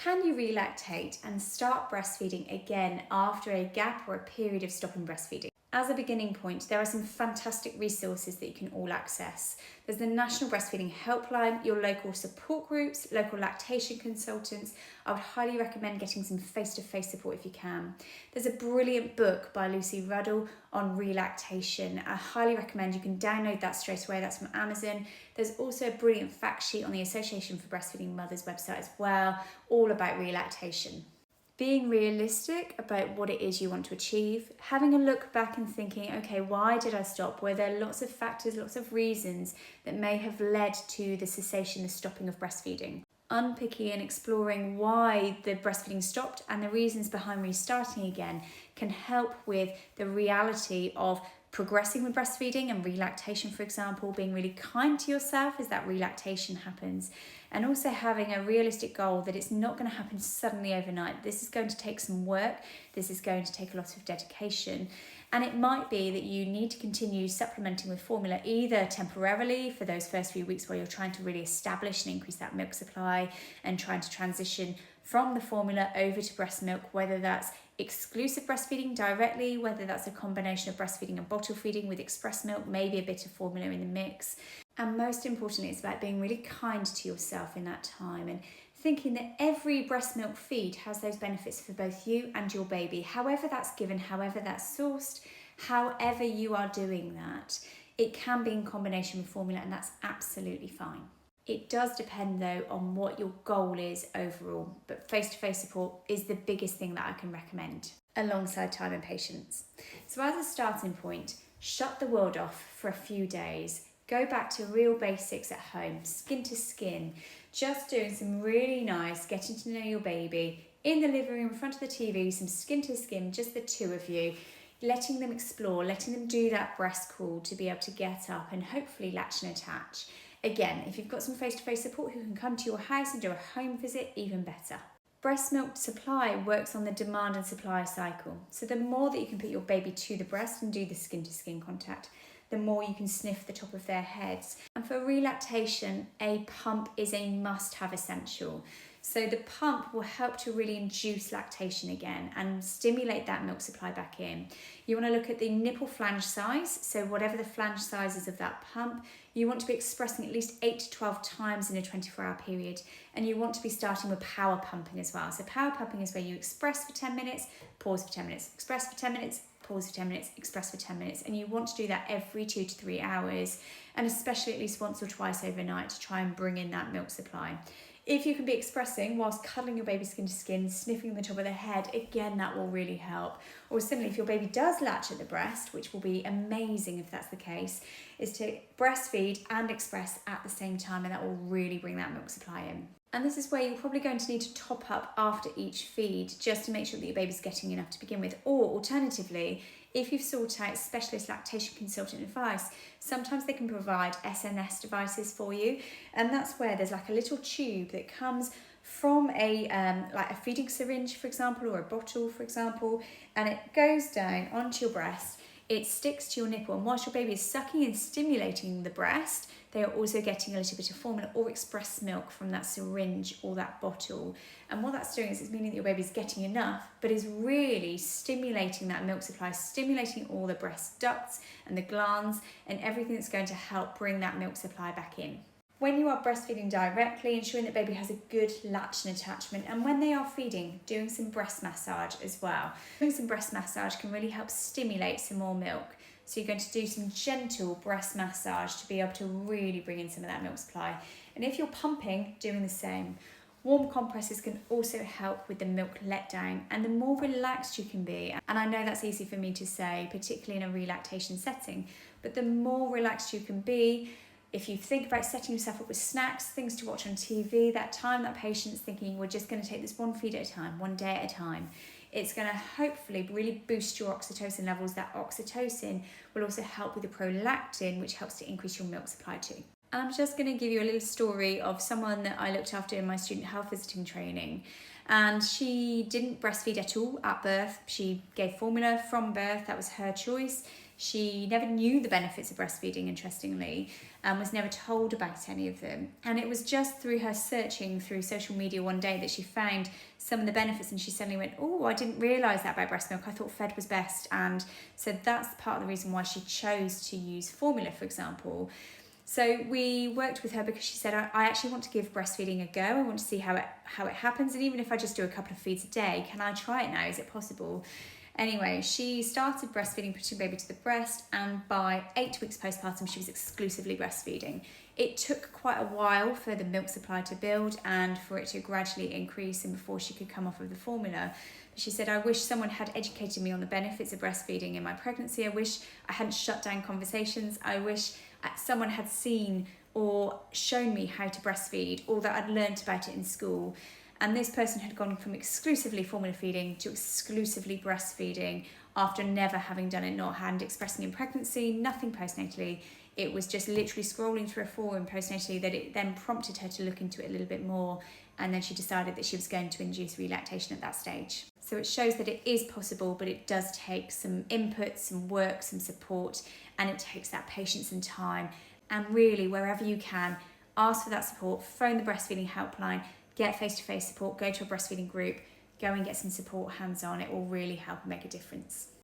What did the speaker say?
Can you relactate and start breastfeeding again after a gap or a period of stopping breastfeeding? As a beginning point, there are some fantastic resources that you can all access. There's the National Breastfeeding Helpline, your local support groups, local lactation consultants. I would highly recommend getting some face-to-face support if you can. There's a brilliant book by Lucy Ruddle on relactation. I highly recommend you can download that straight away. That's from Amazon. There's also a brilliant fact sheet on the Association for Breastfeeding Mothers website as well, all about relactation. Being realistic about what it is you want to achieve, having a look back and thinking, okay, why did I stop? Were there lots of factors, lots of reasons that may have led to the cessation, the stopping of breastfeeding? Unpicking and exploring why the breastfeeding stopped and the reasons behind restarting again can help with the reality of progressing with breastfeeding and relactation, for example, being really kind to yourself as that relactation happens, and also having a realistic goal that it's not going to happen suddenly overnight. This is going to take some work, this is going to take a lot of dedication, and it might be that you need to continue supplementing with formula either temporarily for those first few weeks where you're trying to really establish and increase that milk supply and trying to transition from the formula over to breast milk, whether that's exclusive breastfeeding directly, whether that's a combination of breastfeeding and bottle feeding with express milk, maybe a bit of formula in the mix. And most importantly, it's about being really kind to yourself in that time and thinking that every breast milk feed has those benefits for both you and your baby. However that's given, however that's sourced, however you are doing that, it can be in combination with formula, and that's absolutely fine. It does depend though on what your goal is overall, but face-to-face support is the biggest thing that I can recommend alongside time and patience. So as a starting point, shut the world off for a few days. Go back to real basics at home, skin to skin, just doing some really nice getting to know your baby in the living room in front of the TV, some skin to skin, just the two of you, letting them explore, letting them do that breast crawl to be able to get up and hopefully latch and attach. Again, if you've got some face-to-face support who can come to your house and do a home visit, even better. Breast milk supply works on the demand and supply cycle. So the more that you can put your baby to the breast and do the skin-to-skin contact, the more you can sniff the top of their heads. And for relactation, a pump is a must-have essential. So the pump will help to really induce lactation again and stimulate that milk supply back in. You want to look at the nipple flange size, so whatever the flange size is of that pump, you want to be expressing at least 8 to 12 times in a 24-hour period, and you want to be starting with power pumping as well. So power pumping is where you express for 10 minutes, pause for 10 minutes, express for 10 minutes, pause for 10 minutes, express for 10 minutes, and you want to do that every 2 to 3 hours, and especially at least once or twice overnight to try and bring in that milk supply. If you can be expressing whilst cuddling your baby skin to skin, sniffing the top of their head, again, that will really help. Or similarly, if your baby does latch at the breast, which will be amazing if that's the case, is to breastfeed and express at the same time, and that will really bring that milk supply in. And this is where you're probably going to need to top up after each feed just to make sure that your baby's getting enough to begin with. Or alternatively, if you've sought out specialist lactation consultant advice, sometimes they can provide SNS devices for you, and that's where there's like a little tube that comes from a like a feeding syringe, for example, or a bottle, for example, and it goes down onto your breast. It sticks to your nipple, and whilst your baby is sucking and stimulating the breast, they are also getting a little bit of formula or express milk from that syringe or that bottle. And what that's doing is it's meaning that your baby's getting enough, but is really stimulating that milk supply, stimulating all the breast ducts and the glands and everything that's going to help bring that milk supply back in. When you are breastfeeding directly, ensuring that baby has a good latch and attachment, and when they are feeding, doing some breast massage as well. Doing some breast massage can really help stimulate some more milk. So you're going to do some gentle breast massage to be able to really bring in some of that milk supply. And if you're pumping, doing the same. Warm compresses can also help with the milk letdown, and the more relaxed you can be, and I know that's easy for me to say, particularly in a relactation setting, but the more relaxed you can be, if you think about setting yourself up with snacks, things to watch on TV, that time, that patience, thinking we're just going to take this one feed at a time, one day at a time, it's going to hopefully really boost your oxytocin levels. That oxytocin will also help with the prolactin, which helps to increase your milk supply too. And I'm just going to give you a little story of someone that I looked after in my student health visiting training. And she didn't breastfeed at all at birth. She gave formula from birth. That was her choice. She never knew the benefits of breastfeeding, interestingly, and was never told about any of them. And it was just through her searching through social media one day that she found some of the benefits, and she suddenly went, oh, I didn't realise that about breast milk. I thought fed was best. And so that's part of the reason why she chose to use formula, for example. So we worked with her because she said, I actually want to give breastfeeding a go. I want to see how it happens. And even if I just do a couple of feeds a day, can I try it now? Is it possible? Anyway, she started breastfeeding, putting baby to the breast, and by 8 weeks postpartum, she was exclusively breastfeeding. It took quite a while for the milk supply to build and for it to gradually increase and before she could come off of the formula. She said, I wish someone had educated me on the benefits of breastfeeding in my pregnancy. I wish I hadn't shut down conversations. I wish someone had seen or shown me how to breastfeed, or that I'd learnt about it in school. And this person had gone from exclusively formula feeding to exclusively breastfeeding after never having done it, not hand expressing in pregnancy, nothing postnatally. It was just literally scrolling through a forum postnatally that it then prompted her to look into it a little bit more. And then she decided that she was going to induce relactation at that stage. So it shows that it is possible, but it does take some input, some work, some support, and it takes that patience and time. And really, wherever you can, ask for that support, phone the breastfeeding helpline, get face-to-face support, go to a breastfeeding group, go and get some support hands-on. It will really help and make a difference.